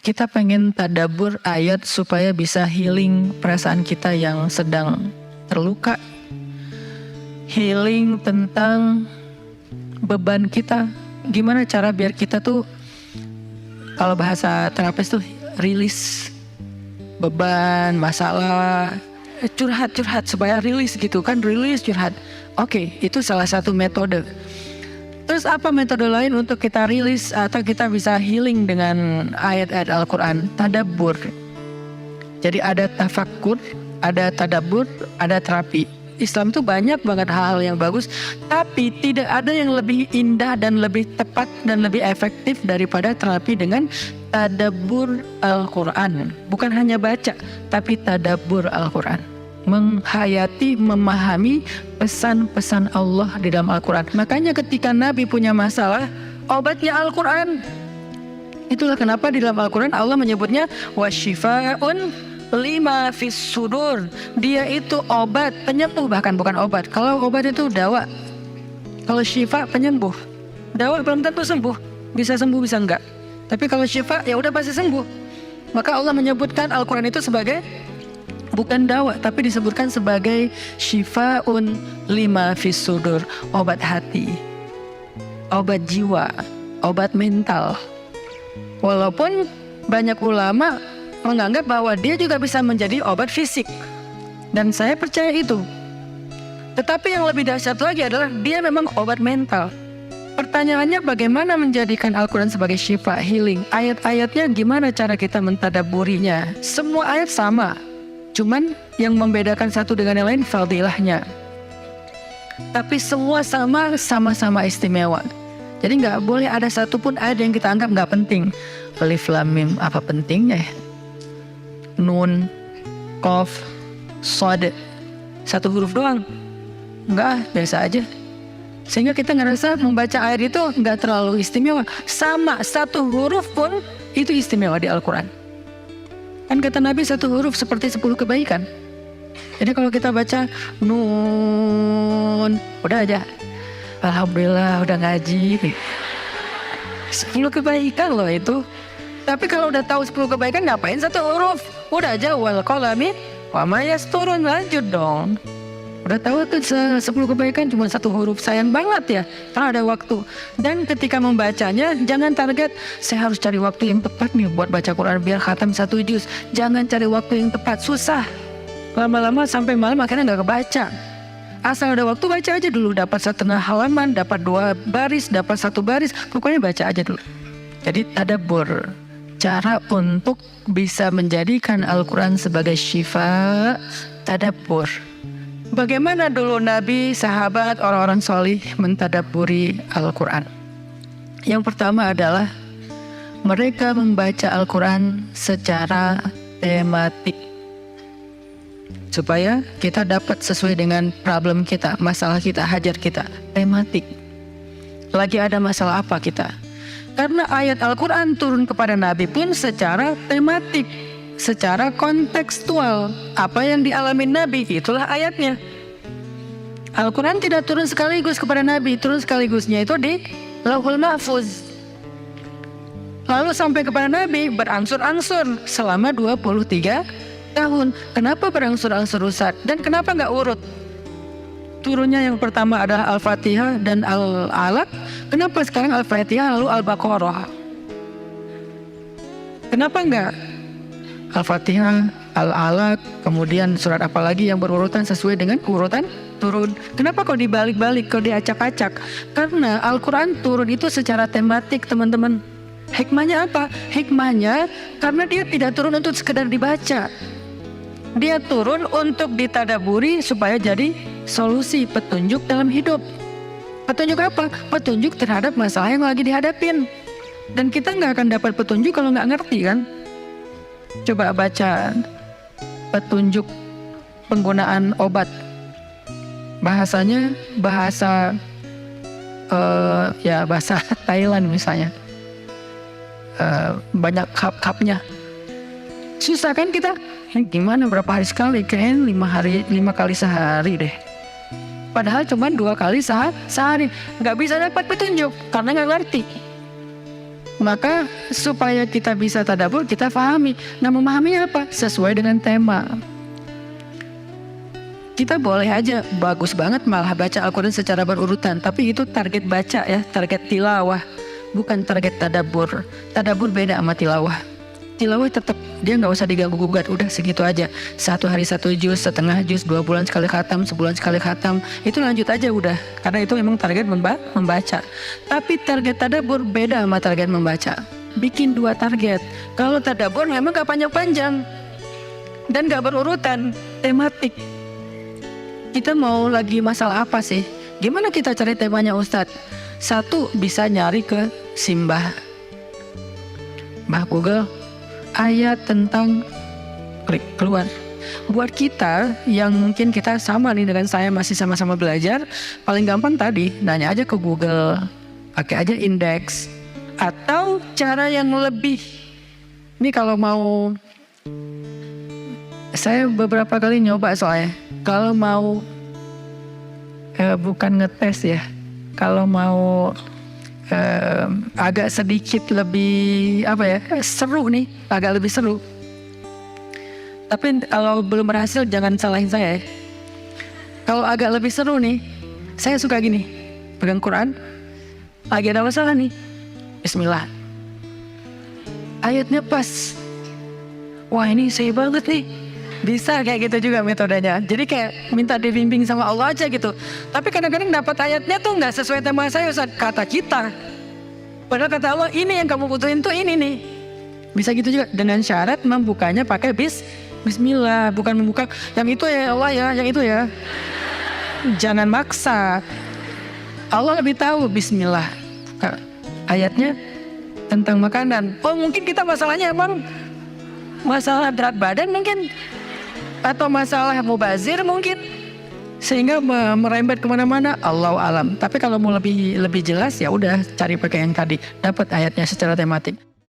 kita pengen tadabbur ayat supaya bisa healing perasaan kita yang sedang terluka, healing tentang beban kita. Gimana cara biar kita tuh, kalau bahasa terapis tuh rilis beban, masalah, curhat supaya rilis gitu kan, rilis curhat. Oke, itu salah satu metode. Terus apa metode lain untuk kita rilis atau kita bisa healing dengan ayat-ayat Al-Quran? Tadabbur. Jadi ada tafakkur, ada tadabbur, ada terapi. Islam itu banyak banget hal-hal yang bagus, tapi tidak ada yang lebih indah dan lebih tepat dan lebih efektif daripada terapi dengan tadabbur Al-Quran. Bukan hanya baca, tapi tadabbur Al-Quran. Menghayati, memahami pesan-pesan Allah di dalam Al-Quran. Makanya ketika Nabi punya masalah, obatnya Al-Quran. Itulah kenapa di dalam Al-Quran Allah menyebutnya wasyifa'un lima fis sudur. Dia itu obat, penyembuh, bahkan bukan obat. Kalau obat itu dawa, kalau syifa penyembuh. Dawa belum tentu sembuh, bisa sembuh bisa enggak. Tapi kalau syifa ya udah pasti sembuh. Maka Allah menyebutkan Al-Quran itu sebagai bukan dawa, tapi disebutkan sebagai syifaun lima fis sudur, obat hati, obat jiwa, obat mental. Walaupun banyak ulama menganggap bahwa dia juga bisa menjadi obat fisik, dan saya percaya itu. Tetapi yang lebih dahsyat lagi adalah dia memang obat mental. Pertanyaannya, bagaimana menjadikan Al-Quran sebagai syifa, healing? Ayat-ayatnya gimana cara kita mentadabburinya? Semua ayat sama, cuman yang membedakan satu dengan yang lain fadilahnya. Tapi semua sama-sama istimewa. Jadi nggak boleh ada satupun ayat yang kita anggap nggak penting. Alif Lam Mim, apa pentingnya ya? Nun, Qaf, Shad, satu huruf doang. Enggak, biasa aja. Sehingga kita ngerasa membaca ayat itu nggak terlalu istimewa. Sama, satu huruf pun itu istimewa di Al-Quran. Kan kata Nabi satu huruf seperti 10 kebaikan. Jadi kalau kita baca Nun, udah aja, alhamdulillah udah ngaji. 10 kebaikan loh itu. Tapi kalau udah tahu 10 kebaikan, ngapain satu huruf? Udah aja wal qalami wa ma yasturun, lanjut dong. Udah tahu tuh 10 kebaikan cuma satu huruf, sayang banget ya kalau ada waktu. Dan ketika membacanya jangan target saya harus cari waktu yang tepat nih buat baca Quran biar khatam 1 juz. Jangan cari waktu yang tepat, susah. Lama-lama sampai malam akhirnya nggak kebaca. Asal ada waktu baca aja dulu, dapat setengah halaman, dapat 2 baris, dapat 1 baris, pokoknya baca aja dulu. Jadi tadabbur, cara untuk bisa menjadikan Al-Quran sebagai syifa, tadabbur. Bagaimana dulu Nabi, sahabat, orang-orang solih mentadabburi Al-Quran? Yang pertama adalah mereka membaca Al-Quran secara tematik, supaya kita dapat sesuai dengan problem kita, masalah kita, hajat kita. Tematik. Lagi ada masalah apa kita? Karena ayat Al-Quran turun kepada Nabi pun secara tematik, secara kontekstual. Apa yang dialami Nabi, itulah ayatnya. Al-Quran tidak turun sekaligus kepada Nabi, turun sekaligusnya itu di Lauhul Mahfuz. Lalu sampai kepada Nabi berangsur-angsur selama 23 tahun. Kenapa berangsur-angsur, Ustaz? Dan kenapa nggak urut? Turunnya yang pertama adalah Al-Fatihah dan Al-Alaq. Kenapa sekarang Al-Fatihah lalu Al-Baqarah? Kenapa enggak Al-Fatihah, Al-Alaq, kemudian surat apa lagi yang berurutan sesuai dengan urutan turun? Kenapa kok dibalik-balik, kok diacak-acak? Karena Al-Quran turun itu secara tematik, teman-teman. Hikmahnya apa? Hikmahnya karena dia tidak turun untuk sekedar dibaca. Dia turun untuk ditadaburi supaya jadi solusi, petunjuk dalam hidup. Petunjuk apa? Petunjuk terhadap masalah yang lagi dihadapin. Dan kita nggak akan dapat petunjuk kalau nggak ngerti kan? Coba baca petunjuk penggunaan obat. Bahasanya bahasa bahasa Thailand misalnya. Banyak kap-kapnya. Susah kan kita? Gimana berapa hari sekali? Kayaknya 5 kali sehari deh. Padahal cuma 2 kali sehari. Nggak bisa dapat petunjuk karena nggak ngerti. Maka supaya kita bisa tadabbur, kita pahami. Nah, memahami apa? Sesuai dengan tema. Kita boleh aja bagus banget malah baca Al-Quran secara berurutan, tapi itu target baca ya, target tilawah, bukan target tadabbur. Tadabbur beda sama tilawah. Tilawah tetap dia nggak usah diganggu gugat, udah segitu aja. 1 hari 1 juz, setengah juz, 2 bulan sekali khatam, sebulan sekali khatam, itu lanjut aja udah. Karena itu memang target membaca. Tapi target tadabbur beda sama target membaca. Bikin 2 target. Kalau tadabbur memang gak panjang-panjang dan gak berurutan, tematik. Kita mau lagi masalah apa sih? Gimana kita cari temanya Ustadz? 1, bisa nyari ke Simbah Google, ayat tentang, klik keluar. Buat kita yang mungkin kita sama nih dengan saya, masih sama-sama belajar, paling gampang tadi nanya aja ke Google, pakai aja indeks. Atau cara yang lebih, ini kalau mau, saya beberapa kali nyoba soalnya, kalau mau bukan ngetes ya, kalau mau agak sedikit lebih seru nih, agak lebih seru. Tapi kalau belum berhasil jangan salahin saya ya. Kalau agak lebih seru nih, saya suka gini, pegang Quran, lagi ada masalah nih, Bismillah, ayatnya pas, wah ini saya banget nih. Bisa kayak gitu juga metodenya. Jadi kayak minta dibimbing sama Allah aja gitu. Tapi kadang-kadang dapat ayatnya tuh nggak sesuai tema saya, Ustaz, kata kita. Padahal kata Allah ini yang kamu butuhin tuh ini nih. Bisa gitu juga dengan syarat membukanya pakai Bismillah, bukan membuka yang itu ya Allah ya, yang itu ya. Jangan maksa. Allah lebih tahu. Bismillah. Ayatnya tentang makanan. Oh mungkin kita masalahnya emang masalah berat badan mungkin, atau masalah mubazir mungkin, sehingga merembet kemana-mana. Allahu alam. Tapi kalau mau lebih jelas ya udah cari pakai yang tadi, dapat ayatnya secara tematik.